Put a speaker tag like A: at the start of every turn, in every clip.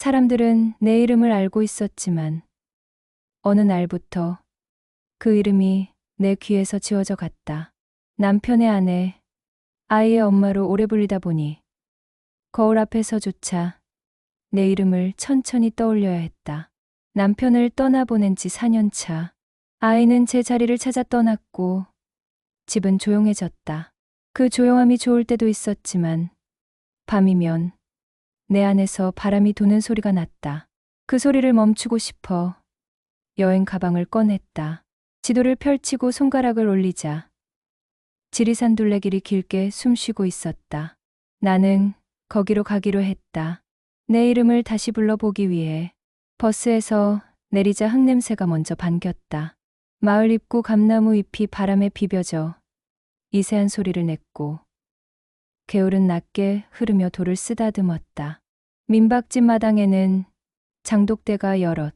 A: 사람들은 내 이름을 알고 있었지만 어느 날부터 그 이름이 내 귀에서 지워져 갔다. 남편의 아내, 아이의 엄마로 오래 불리다 보니 거울 앞에서조차 내 이름을 천천히 떠올려야 했다. 남편을 떠나보낸 지 4년 차. 아이는 제 자리를 찾아 떠났고 집은 조용해졌다. 그 조용함이 좋을 때도 있었지만 밤이면 내 안에서 바람이 도는 소리가 났다. 그 소리를 멈추고 싶어 여행 가방을 꺼냈다. 지도를 펼치고 손가락을 올리자 지리산 둘레길이 길게 숨쉬고 있었다. 나는 거기로 가기로 했다. 내 이름을 다시 불러보기 위해. 버스에서 내리자 흙냄새가 먼저 반겼다. 마을 입구 감나무 잎이 바람에 비벼져 미세한 소리를 냈고 개울은 낮게 흐르며 돌을 쓰다듬었다. 민박집 마당에는 장독대가 여럿.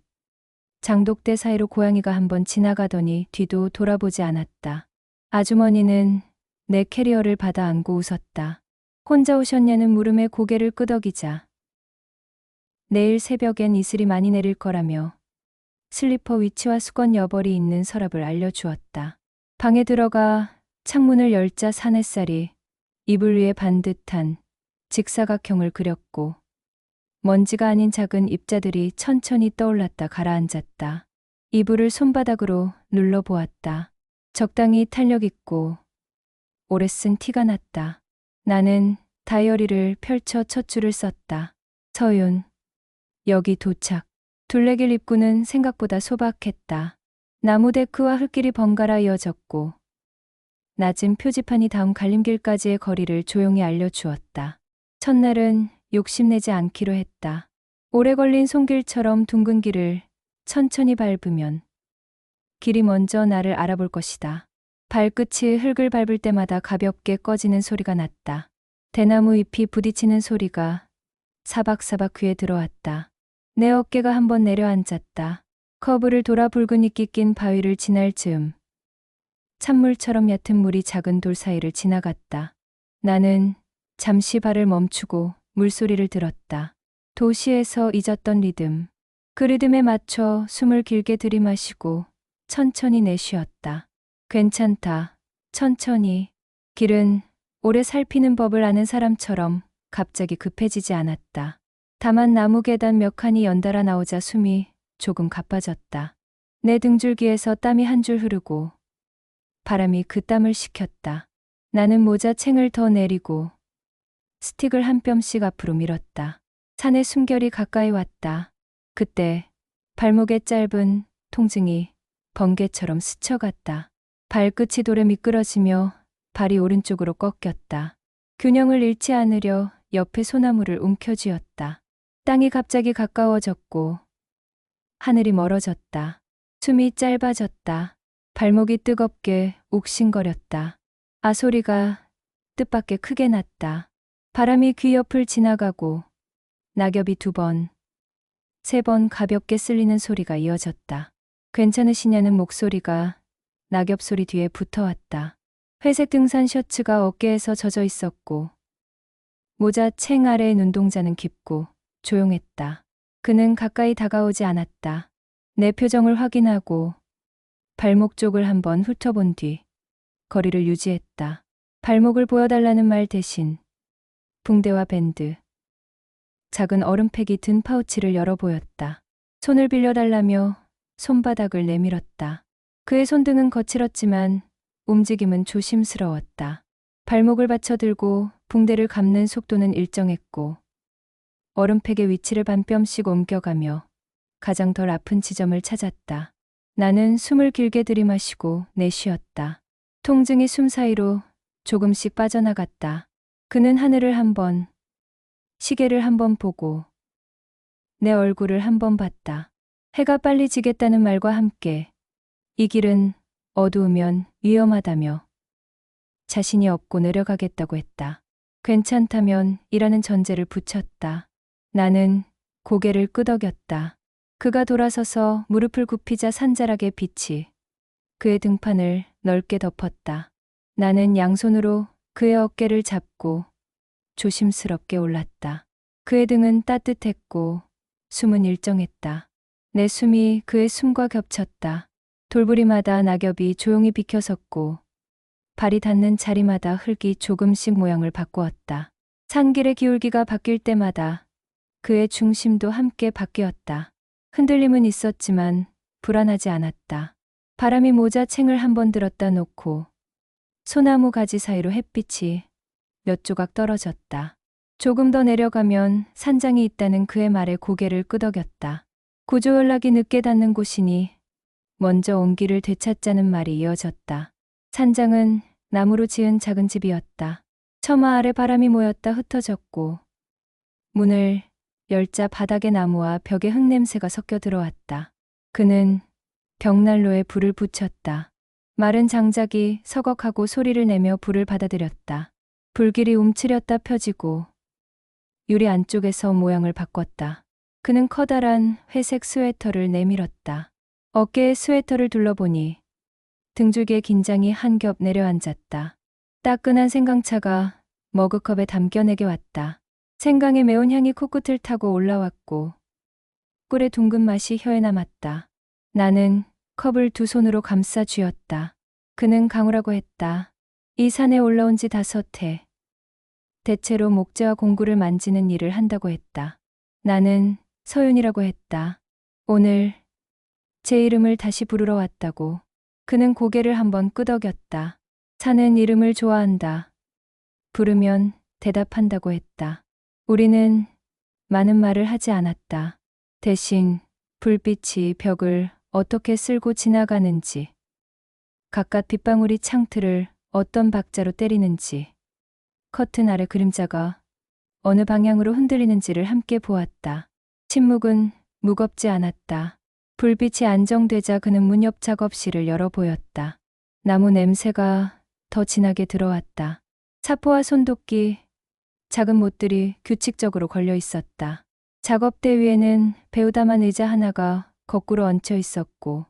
A: 장독대 사이로 고양이가 한번 지나가더니 뒤도 돌아보지 않았다. 아주머니는 내 캐리어를 받아 안고 웃었다. 혼자 오셨냐는 물음에 고개를 끄덕이자 내일 새벽엔 이슬이 많이 내릴 거라며 슬리퍼 위치와 수건 여벌이 있는 서랍을 알려주었다. 방에 들어가 창문을 열자 산햇살이 이불 위에 반듯한 직사각형을 그렸고 먼지가 아닌 작은 입자들이 천천히 떠올랐다 가라앉았다. 이불을 손바닥으로 눌러보았다. 적당히 탄력 있고 오래 쓴 티가 났다. 나는 다이어리를 펼쳐 첫 줄을 썼다. 서윤, 여기 도착. 둘레길 입구는 생각보다 소박했다. 나무 데크와 흙길이 번갈아 이어졌고 낮은 표지판이 닿은 갈림길까지의 거리를 조용히 알려주었다. 첫날은 욕심내지 않기로 했다. 오래 걸린 손길처럼 둥근 길을 천천히 밟으면 길이 먼저 나를 알아볼 것이다. 발끝이 흙을 밟을 때마다 가볍게 꺼지는 소리가 났다. 대나무 잎이 부딪히는 소리가 사박사박 귀에 들어왔다. 내 어깨가 한번 내려앉았다. 커브를 돌아 붉은 이끼 낀 바위를 지날 즈음 찬물처럼 얕은 물이 작은 돌 사이를 지나갔다. 나는 잠시 발을 멈추고 물소리를 들었다. 도시에서 잊었던 리듬. 그 리듬에 맞춰 숨을 길게 들이마시고 천천히 내쉬었다. 괜찮다. 천천히. 길은 오래 살피는 법을 아는 사람처럼 갑자기 급해지지 않았다. 다만 나무 계단 몇 칸이 연달아 나오자 숨이 조금 가빠졌다. 내 등줄기에서 땀이 한 줄 흐르고 바람이 그 땀을 식혔다. 나는 모자챙을 더 내리고 스틱을 한 뼘씩 앞으로 밀었다. 산의 숨결이 가까이 왔다. 그때 발목에 짧은 통증이 번개처럼 스쳐갔다. 발끝이 돌에 미끄러지며 발이 오른쪽으로 꺾였다. 균형을 잃지 않으려 옆에 소나무를 움켜쥐었다. 땅이 갑자기 가까워졌고 하늘이 멀어졌다. 숨이 짧아졌다. 발목이 뜨겁게 욱신거렸다. 아 소리가 뜻밖의 크게 났다. 바람이 귀 옆을 지나가고 낙엽이 2번, 3번 가볍게 쓸리는 소리가 이어졌다. 괜찮으시냐는 목소리가 낙엽 소리 뒤에 붙어왔다. 회색 등산 셔츠가 어깨에서 젖어 있었고 모자 챙 아래의 눈동자는 깊고 조용했다. 그는 가까이 다가오지 않았다. 내 표정을 확인하고 발목 쪽을 한번 훑어본 뒤 거리를 유지했다. 발목을 보여달라는 말 대신 붕대와 밴드, 작은 얼음팩이 든 파우치를 열어 보였다. 손을 빌려달라며 손바닥을 내밀었다. 그의 손등은 거칠었지만 움직임은 조심스러웠다. 발목을 받쳐들고 붕대를 감는 속도는 일정했고 얼음팩의 위치를 반 뼘씩 옮겨가며 가장 덜 아픈 지점을 찾았다. 나는 숨을 길게 들이마시고 내쉬었다. 통증이 숨 사이로 조금씩 빠져나갔다. 그는 하늘을 한 번, 시계를 한 번 보고 내 얼굴을 한 번 봤다. 해가 빨리 지겠다는 말과 함께 이 길은 어두우면 위험하다며 자신이 없고 내려가겠다고 했다. 괜찮다면 이라는 전제를 붙였다. 나는 고개를 끄덕였다. 그가 돌아서서 무릎을 굽히자 산자락의 빛이 그의 등판을 넓게 덮었다. 나는 양손으로 그의 어깨를 잡고 조심스럽게 올랐다. 그의 등은 따뜻했고 숨은 일정했다. 내 숨이 그의 숨과 겹쳤다. 돌부리마다 낙엽이 조용히 비켜섰고 발이 닿는 자리마다 흙이 조금씩 모양을 바꾸었다. 산길의 기울기가 바뀔 때마다 그의 중심도 함께 바뀌었다. 흔들림은 있었지만 불안하지 않았다. 바람이 모자챙을 한번 들었다 놓고 소나무 가지 사이로 햇빛이 몇 조각 떨어졌다. 조금 더 내려가면 산장이 있다는 그의 말에 고개를 끄덕였다. 구조 연락이 늦게 닿는 곳이니 먼저 온 길을 되찾자는 말이 이어졌다. 산장은 나무로 지은 작은 집이었다. 처마 아래 바람이 모였다 흩어졌고 문을 열자 바닥의 나무와 벽의 흙냄새가 섞여 들어왔다. 그는 벽난로에 불을 붙였다. 마른 장작이 서걱하고 소리를 내며 불을 받아들였다. 불길이 움츠렸다 펴지고 유리 안쪽에서 모양을 바꿨다. 그는 커다란 회색 스웨터를 내밀었다. 어깨에 스웨터를 둘러보니 등줄기의 긴장이 한 겹 내려앉았다. 따끈한 생강차가 머그컵에 담겨 내게 왔다. 생강의 매운 향이 코끝을 타고 올라왔고 꿀의 둥근 맛이 혀에 남았다. 나는 컵을 두 손으로 감싸 쥐었다. 그는 강우라고 했다. 이 산에 올라온 지 5해. 대체로 목재와 공구를 만지는 일을 한다고 했다. 나는 서윤이라고 했다. 오늘 제 이름을 다시 부르러 왔다고. 그는 고개를 한번 끄덕였다. 산은 이름을 좋아한다. 부르면 대답한다고 했다. 우리는 많은 말을 하지 않았다. 대신 불빛이 벽을 어떻게 쓸고 지나가는지, 갖갓 빗방울이 창틀을 어떤 박자로 때리는지, 커튼 아래 그림자가 어느 방향으로 흔들리는지를 함께 보았다. 침묵은 무겁지 않았다. 불빛이 안정되자 그는 문 옆 작업실을 열어 보였다. 나무 냄새가 더 진하게 들어왔다. 사포와 손도끼, 작은 못들이 규칙적으로 걸려 있었다. 작업대 위에는 배우다만 의자 하나가 거꾸로 얹혀 있었고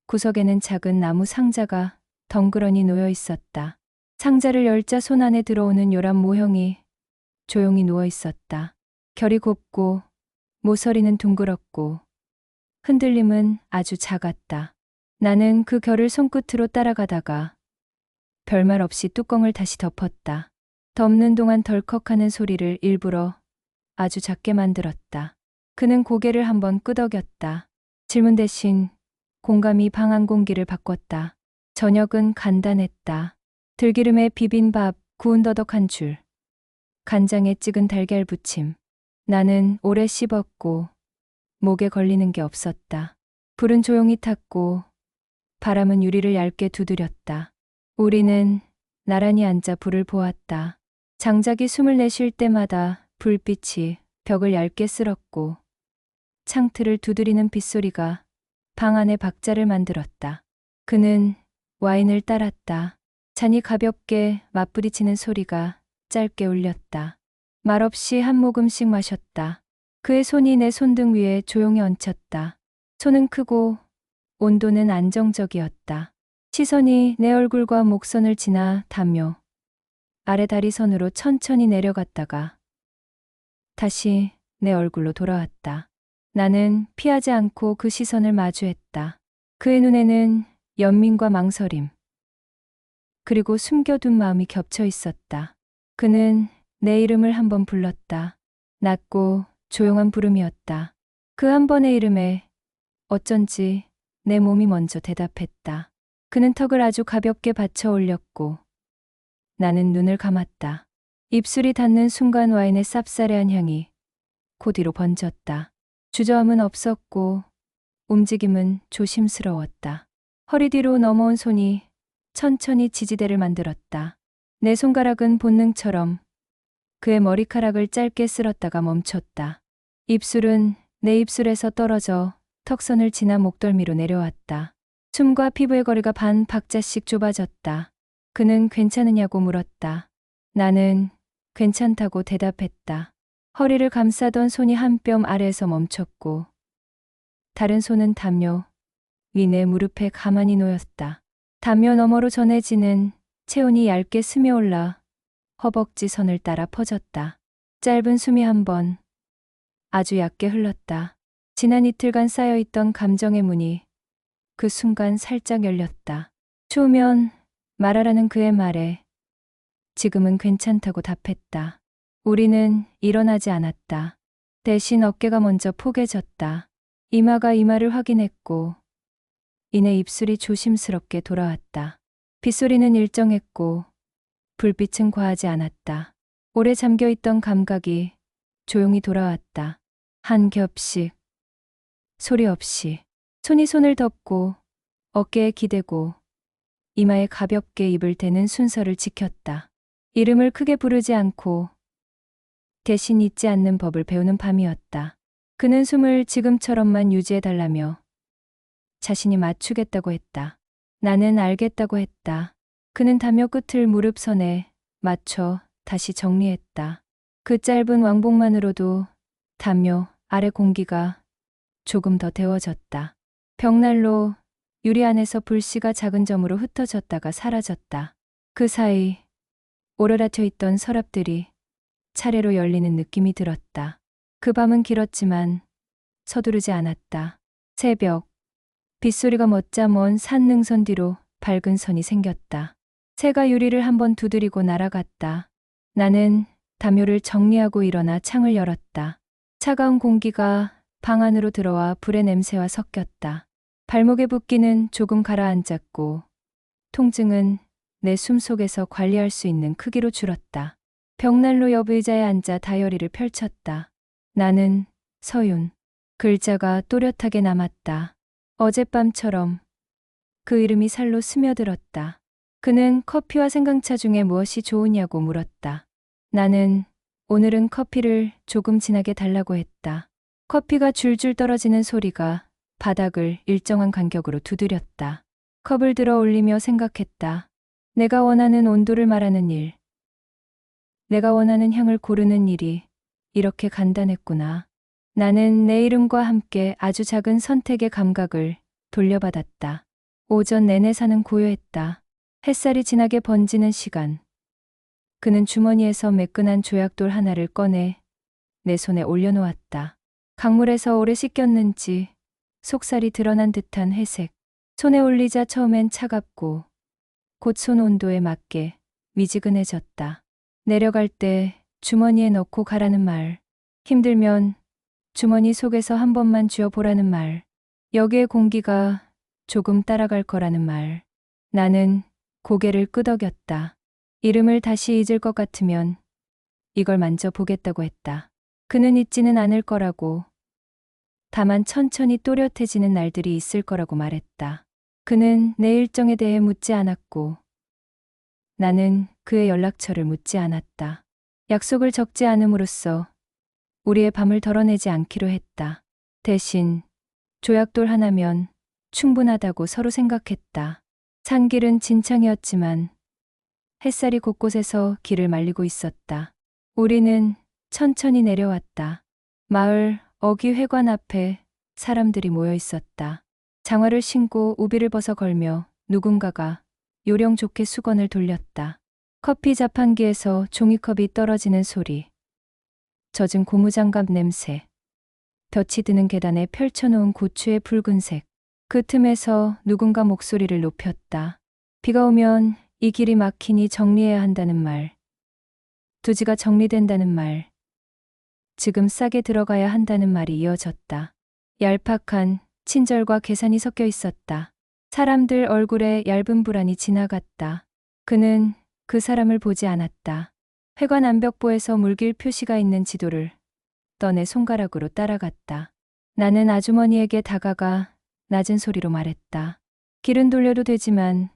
A: 구석에는 작은 나무 상자가 덩그러니 놓여 있었다. 상자를 열자 손 안에 들어오는 요란 모형이 조용히 누워 있었다. 결이 곱고 모서리는 둥그렇고 흔들림은 아주 작았다. 나는 그 결을 손끝으로 따라가다가 별말 없이 뚜껑을 다시 덮었다. 덮는 동안 덜컥하는 소리를 일부러 아주 작게 만들었다. 그는 고개를 한번 끄덕였다. 질문 대신 공감이 방한 공기를 바꿨다. 저녁은 간단했다. 들기름에 비빈 밥, 구운 더덕 한 줄, 간장에 찍은 달걀 부침. 나는 오래 씹었고 목에 걸리는 게 없었다. 불은 조용히 탔고 바람은 유리를 얇게 두드렸다. 우리는 나란히 앉아 불을 보았다. 장작이 숨을 내쉴 때마다 불빛이 벽을 얇게 쓸었고 창틀을 두드리는 빗소리가 방 안에 박자를 만들었다. 그는 와인을 따랐다. 잔이 가볍게 맞부딪히는 소리가 짧게 울렸다. 말없이 한 모금씩 마셨다. 그의 손이 내 손등 위에 조용히 얹혔다. 손은 크고 온도는 안정적이었다. 시선이 내 얼굴과 목선을 지나 담요 아래 다리선으로 천천히 내려갔다가 다시 내 얼굴로 돌아왔다. 나는 피하지 않고 그 시선을 마주했다. 그의 눈에는 연민과 망설임, 그리고 숨겨둔 마음이 겹쳐 있었다. 그는 내 이름을 한번 불렀다. 낮고 조용한 부름이었다. 그 한 번의 이름에 어쩐지 내 몸이 먼저 대답했다. 그는 턱을 아주 가볍게 받쳐 올렸고 나는 눈을 감았다. 입술이 닿는 순간 와인의 쌉싸래한 향이 코뒤로 번졌다. 주저함은 없었고 움직임은 조심스러웠다. 허리 뒤로 넘어온 손이 천천히 지지대를 만들었다. 내 손가락은 본능처럼 그의 머리카락을 짧게 쓸었다가 멈췄다. 입술은 내 입술에서 떨어져 턱선을 지나 목덜미로 내려왔다. 숨과 피부의 거리가 반 박자씩 좁아졌다. 그는 괜찮으냐고 물었다. 나는 괜찮다고 대답했다. 허리를 감싸던 손이 한 뼘 아래에서 멈췄고 다른 손은 담요 위 내 무릎에 가만히 놓였다. 담요 너머로 전해지는 체온이 얇게 스며올라 허벅지 선을 따라 퍼졌다. 짧은 숨이 한 번, 아주 얕게 흘렀다. 지난 이틀간 쌓여있던 감정의 문이 그 순간 살짝 열렸다. 추우면 말하라는 그의 말에 지금은 괜찮다고 답했다. 우리는 일어나지 않았다. 대신 어깨가 먼저 포개졌다. 이마가 이마를 확인했고 이내 입술이 조심스럽게 돌아왔다. 빗소리는 일정했고 불빛은 과하지 않았다. 오래 잠겨있던 감각이 조용히 돌아왔다. 한 겹씩 소리 없이 손이 손을 덮고 어깨에 기대고 이마에 가볍게 입을 대는 순서를 지켰다. 이름을 크게 부르지 않고 대신 잊지 않는 법을 배우는 밤이었다. 그는 숨을 지금처럼만 유지해달라며 자신이 맞추겠다고 했다. 나는 알겠다고 했다. 그는 담요 끝을 무릎선에 맞춰 다시 정리했다. 그 짧은 왕복만으로도 담요 아래 공기가 조금 더 데워졌다. 벽난로 유리 안에서 불씨가 작은 점으로 흩어졌다가 사라졌다. 그 사이 오르락혀 있던 서랍들이 차례로 열리는 느낌이 들었다. 그 밤은 길었지만 서두르지 않았다. 새벽 빗소리가 멎자 먼 산 능선 뒤로 밝은 선이 생겼다. 새가 유리를 한번 두드리고 날아갔다. 나는 담요를 정리하고 일어나 창을 열었다. 차가운 공기가 방 안으로 들어와 불의 냄새와 섞였다. 발목에 붓기는 조금 가라앉았고 통증은 내 숨속에서 관리할 수 있는 크기로 줄었다. 벽난로 옆 의자에 앉아 다이어리를 펼쳤다. 나는 서윤. 글자가 또렷하게 남았다. 어젯밤처럼 그 이름이 살로 스며들었다. 그는 커피와 생강차 중에 무엇이 좋으냐고 물었다. 나는 오늘은 커피를 조금 진하게 달라고 했다. 커피가 줄줄 떨어지는 소리가 바닥을 일정한 간격으로 두드렸다. 컵을 들어 올리며 생각했다. 내가 원하는 온도를 말하는 일. 내가 원하는 향을 고르는 일이 이렇게 간단했구나. 나는 내 이름과 함께 아주 작은 선택의 감각을 돌려받았다. 오전 내내 사는 고요했다. 햇살이 진하게 번지는 시간. 그는 주머니에서 매끈한 조약돌 하나를 꺼내 내 손에 올려놓았다. 강물에서 오래 씻겼는지 속살이 드러난 듯한 회색. 손에 올리자 처음엔 차갑고 곧 손 온도에 맞게 미지근해졌다. 내려갈 때 주머니에 넣고 가라는 말. 힘들면 주머니 속에서 한 번만 쥐어보라는 말. 여기에 공기가 조금 따라갈 거라는 말. 나는 고개를 끄덕였다. 이름을 다시 잊을 것 같으면 이걸 만져보겠다고 했다. 그는 잊지는 않을 거라고. 다만 천천히 또렷해지는 날들이 있을 거라고 말했다. 그는 내 일정에 대해 묻지 않았고 나는 그의 연락처를 묻지 않았다. 약속을 적지 않음으로써 우리의 밤을 덜어내지 않기로 했다. 대신 조약돌 하나면 충분하다고 서로 생각했다. 산길은 진창이었지만 햇살이 곳곳에서 길을 말리고 있었다. 우리는 천천히 내려왔다. 마을 어귀회관 앞에 사람들이 모여 있었다. 장화를 신고 우비를 벗어 걸며 누군가가 요령 좋게 수건을 돌렸다. 커피 자판기에서 종이컵이 떨어지는 소리. 젖은 고무장갑 냄새. 볕이 드는 계단에 펼쳐놓은 고추의 붉은색. 그 틈에서 누군가 목소리를 높였다. 비가 오면 이 길이 막히니 정리해야 한다는 말. 두지가 정리된다는 말. 지금 싸게 들어가야 한다는 말이 이어졌다. 얄팍한 친절과 계산이 섞여 있었다. 사람들 얼굴에 얇은 불안이 지나갔다. 그는 그 사람을 보지 않았다. 회관 암벽보에서 물길 표시가 있는 지도를 떠내 손가락으로 따라갔다. 나는 아주머니에게 다가가 낮은 소리로 말했다. 길은 돌려도 되지만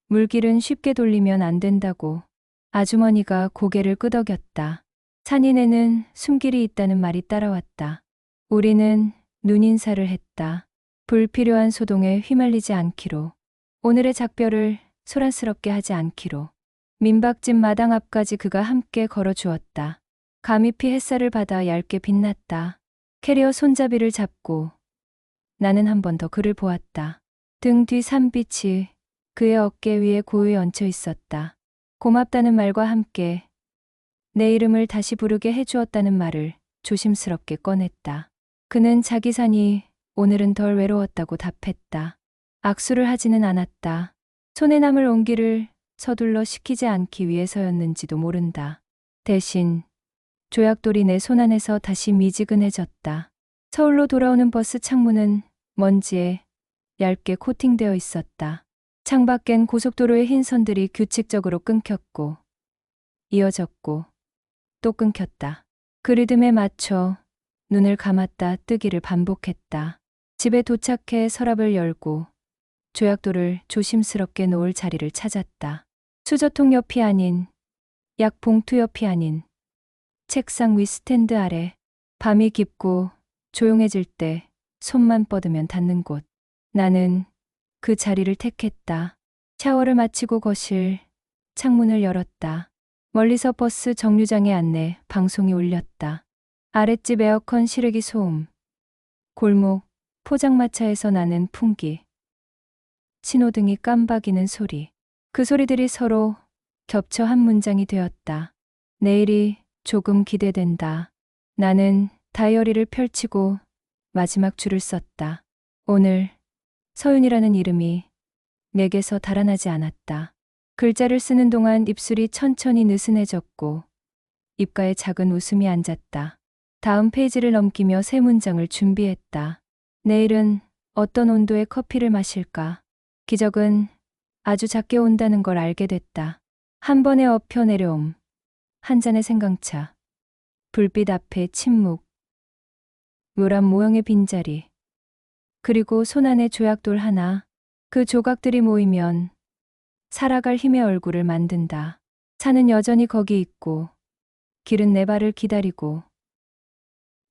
A: 물길은 쉽게 돌리면 안 된다고. 아주머니가 고개를 끄덕였다. 산인에는 숨길이 있다는 말이 따라왔다. 우리는 눈인사를 했다. 불필요한 소동에 휘말리지 않기로. 오늘의 작별을 소란스럽게 하지 않기로. 민박집 마당 앞까지 그가 함께 걸어주었다. 가미피 햇살을 받아 얇게 빛났다. 캐리어 손잡이를 잡고 나는 한 번 더 그를 보았다. 등 뒤 산빛이 그의 어깨 위에 고요히 얹혀 있었다. 고맙다는 말과 함께 내 이름을 다시 부르게 해주었다는 말을 조심스럽게 꺼냈다. 그는 자기 산이 오늘은 덜 외로웠다고 답했다. 악수를 하지는 않았다. 손에 남을 온기를 서둘러 식히지 않기 위해서였는지도 모른다. 대신 조약돌이 내 손안에서 다시 미지근해졌다. 서울로 돌아오는 버스 창문은 먼지에 얇게 코팅되어 있었다. 창밖엔 고속도로의 흰 선들이 규칙적으로 끊겼고 이어졌고 또 끊겼다. 그 리듬에 맞춰 눈을 감았다 뜨기를 반복했다. 집에 도착해 서랍을 열고 조약돌을 조심스럽게 놓을 자리를 찾았다. 수저통 옆이 아닌, 약 봉투 옆이 아닌, 책상 위 스탠드 아래. 밤이 깊고 조용해질 때 손만 뻗으면 닿는 곳. 나는 그 자리를 택했다. 샤워를 마치고 거실, 창문을 열었다. 멀리서 버스 정류장의 안내 방송이 울렸다. 아랫집 에어컨 시래기 소음, 골목, 포장마차에서 나는 풍기, 신호등이 깜박이는 소리. 그 소리들이 서로 겹쳐 한 문장이 되었다. 내일이 조금 기대된다. 나는 다이어리를 펼치고 마지막 줄을 썼다. 오늘 서윤이라는 이름이 내게서 달아나지 않았다. 글자를 쓰는 동안 입술이 천천히 느슨해졌고 입가에 작은 웃음이 앉았다. 다음 페이지를 넘기며 새 문장을 준비했다. 내일은 어떤 온도의 커피를 마실까? 기적은 아주 작게 온다는 걸 알게 됐다. 한 번에 엎혀 내려옴. 한 잔의 생강차. 불빛 앞에 침묵. 묘란 모형의 빈자리. 그리고 손안에 조약돌 하나. 그 조각들이 모이면 살아갈 힘의 얼굴을 만든다. 산은 여전히 거기 있고 길은 내 발을 기다리고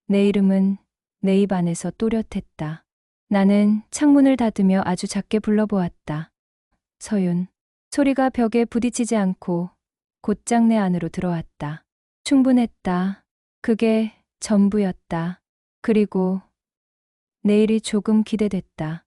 A: 내 이름은 내 입 안에서 또렷했다. 나는 창문을 닫으며 아주 작게 불러보았다. 서윤. 소리가 벽에 부딪히지 않고 곧장 내 안으로 들어왔다. 충분했다. 그게 전부였다. 그리고 내일이 조금 기대됐다.